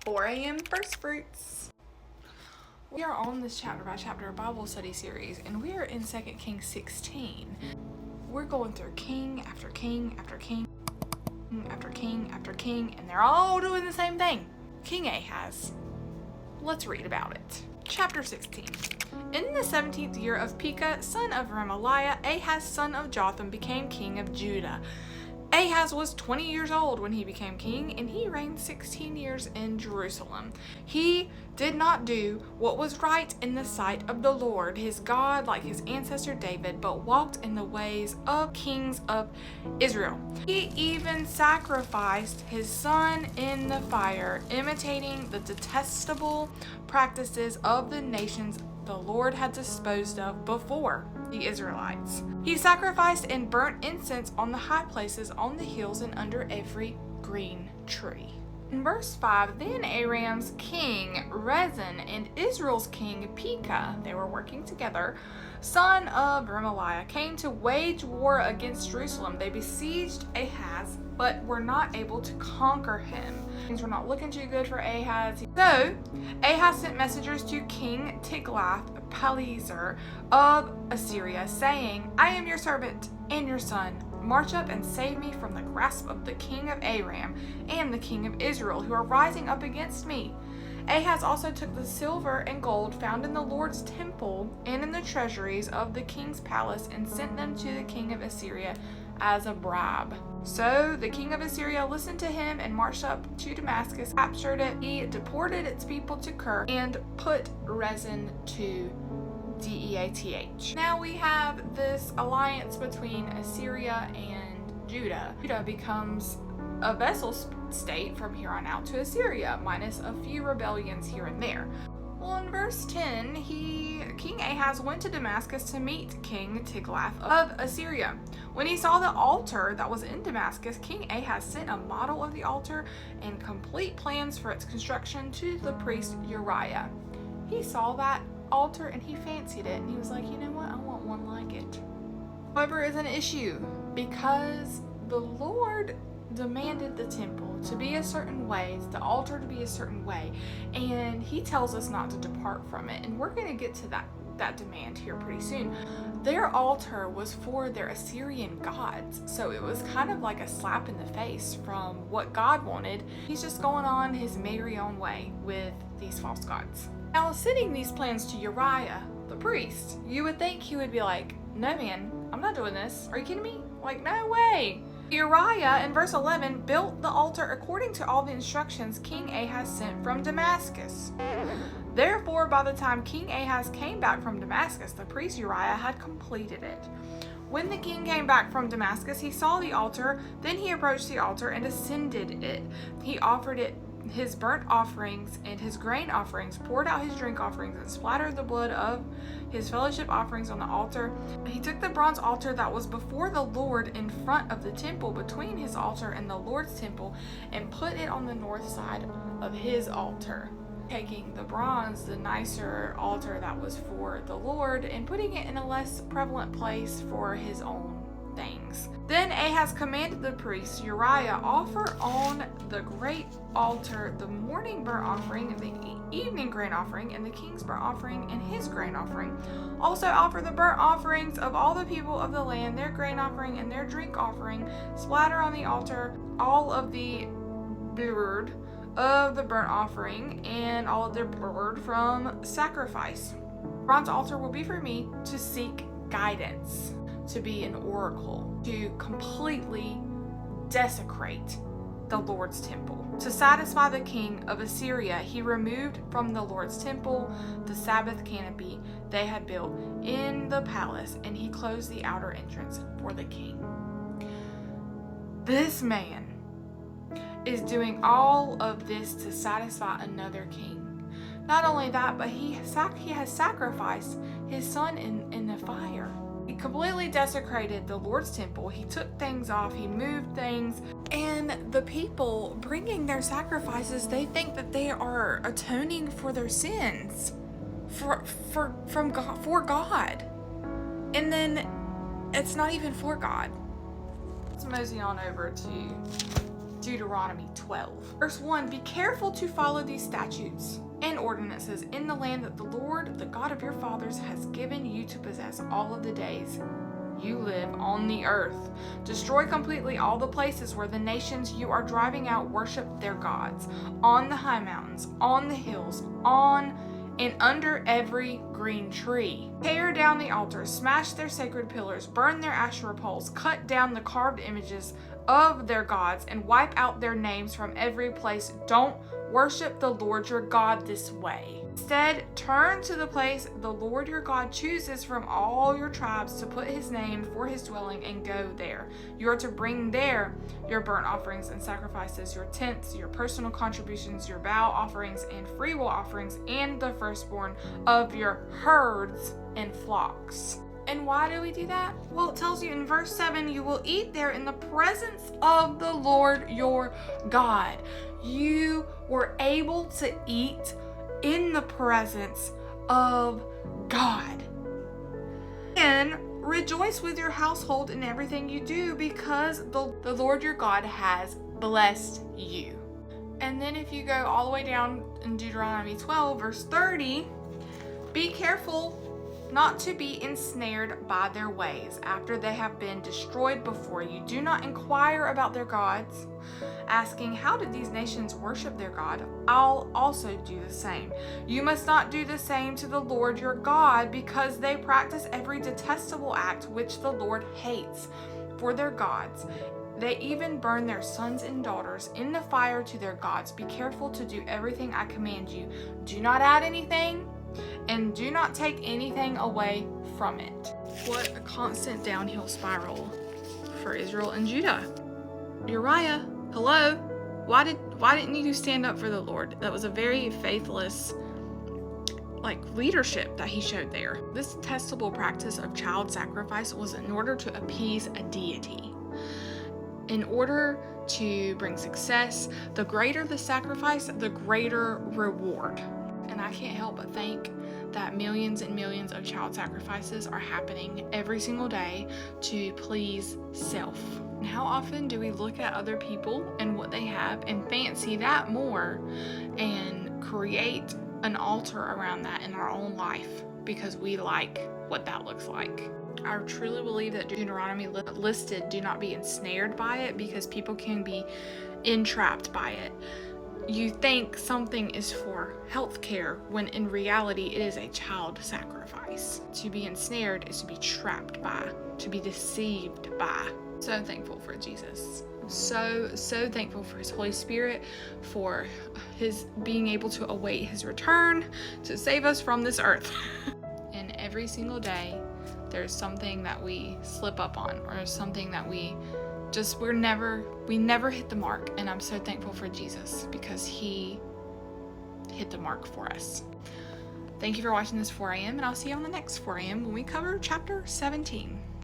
4 a.m. First Fruits. We are on this chapter by chapter Bible study series, and we are in 2 Kings 16. We're going through king after king after king after king after king, and they're all doing the same thing. King Ahaz. Let's read about it. Chapter 16. In the 17th year of Pekah, son of Remaliah, Ahaz, son of Jotham, became king of Judah. Ahaz was 20 years old when he became king, and he reigned 16 years in Jerusalem. He did not do what was right in the sight of the Lord his God like his ancestor David, but walked in the ways of kings of Israel. He even sacrificed his son in the fire, imitating the detestable practices of the nations the Lord had disposed of before the Israelites. He sacrificed and burnt incense on the high places, on the hills, and under every green tree. In verse 5, then Aram's king Rezin and Israel's king Pekah, they were working together, son of Remaliah, came to wage war against Jerusalem. They besieged Ahaz, but were not able to conquer him. Things were not looking too good for Ahaz. So Ahaz sent messengers to King Tiglath-Pileser of Assyria, saying, I am your servant and your son. March up and save me from the grasp of the king of Aram and the king of Israel, who are rising up against me. Ahaz also took the silver and gold found in the Lord's temple and in the treasuries of the king's palace and sent them to the king of Assyria as a bribe. So the king of Assyria listened to him and marched up to Damascus, captured it. He deported its people to Kir and put Rezin to Death. Now we have this alliance between Assyria and Judah. Judah becomes a vassal state from here on out to Assyria, minus a few rebellions here and there. Well, in verse 10, King Ahaz went to Damascus to meet King Tiglath of Assyria. When he saw the altar that was in Damascus, King Ahaz sent a model of the altar and complete plans for its construction to the priest Uriah. He saw that altar and he fancied it, and he was like, you know what, I want one like it. However, it's an issue because the Lord demanded the temple to be a certain way, the altar to be a certain way, and he tells us not to depart from it, and we're going to get to that demand here pretty soon. Their altar was for their Assyrian gods, so it was kind of like a slap in the face from what God wanted. He's just going on his merry own way with these false gods. Now, sending these plans to Uriah, the priest, you would think he would be like, no man, I'm not doing this. Are you kidding me? Like, no way. Uriah, in verse 11, built the altar according to all the instructions King Ahaz sent from Damascus. Therefore, by the time King Ahaz came back from Damascus, the priest Uriah had completed it. When the king came back from Damascus, he saw the altar. Then he approached the altar and ascended it. He offered it his burnt offerings and his grain offerings, poured out his drink offerings, and splattered the blood of his fellowship offerings on the altar. He took the bronze altar that was before the Lord in front of the temple, between his altar and the Lord's temple, and put it on the north side of his altar, taking the bronze, the nicer altar that was for the Lord, and putting it in a less prevalent place for his own things. Then Ahaz commanded the priest Uriah, offer on the great altar the morning burnt offering and the evening grain offering and the king's burnt offering and his grain offering. Also offer the burnt offerings of all the people of the land, their grain offering and their drink offering. Splatter on the altar all of the blood of the burnt offering and all of their blood from sacrifice. The bronze altar will be for me to seek guidance, to be an oracle, to completely desecrate the Lord's temple. To satisfy the king of Assyria, he removed from the Lord's temple the Sabbath canopy they had built in the palace, and he closed the outer entrance for the king. This man is doing all of this to satisfy another king. Not only that, but he has sacrificed his son in the fire. He completely desecrated the Lord's temple. He took things off, he moved things, and the people bringing their sacrifices, they think that they are atoning for their sins for God. And then it's not even for God. Let's mosey on over to Deuteronomy 12. Verse 1, be careful to follow these statutes and ordinances in the land that the Lord, the God of your fathers, has given you to possess all of the days you live on the earth. Destroy completely all the places where the nations you are driving out worship their gods, on the high mountains, on the hills, on and under every green tree. Tear down the altars, smash their sacred pillars, burn their Asherah poles, cut down the carved images of their gods, and wipe out their names from every place. Don't worship the Lord your God this way. Instead, turn to the place the Lord your God chooses from all your tribes to put his name for his dwelling, and go there. You are to bring there your burnt offerings and sacrifices, your tenths, your personal contributions, your vow offerings and freewill offerings, and the firstborn of your herds and flocks. And why do we do that? Well, it tells you in verse 7, you will eat there in the presence of the Lord your God. You were able to eat in the presence of God. And rejoice with your household in everything you do, because the Lord your God has blessed you. And then if you go all the way down in Deuteronomy 12, verse 30, be careful not to be ensnared by their ways after they have been destroyed before you. Do not inquire about their gods, asking, how did these nations worship their God? I'll also do the same. You must not do the same to the Lord your God, because they practice every detestable act which the Lord hates for their gods. They even burn their sons and daughters in the fire to their gods. Be careful to do everything I command you. Do not add anything, and do not take anything away from it. What a constant downhill spiral for Israel and Judah. Uriah, hello? Why didn't you stand up for the Lord? That was a very faithless leadership that he showed there. This detestable practice of child sacrifice was in order to appease a deity. In order to bring success, the greater the sacrifice, the greater reward. And I can't help but think that millions and millions of child sacrifices are happening every single day to please self. And how often do we look at other people and what they have and fancy that more and create an altar around that in our own life because we like what that looks like? I truly believe that Deuteronomy listed do not be ensnared by it, because people can be entrapped by it. You think something is for health care when in reality it is a child sacrifice. To be ensnared is to be trapped by, to be deceived by. So thankful for Jesus. So thankful for his Holy Spirit, for his being able to await his return to save us from this earth. And every single day there's something that we slip up on, or something that we never hit the mark. And I'm so thankful for Jesus, because he hit the mark for us. Thank you for watching this 4am, and I'll see you on the next 4am when we cover chapter 17.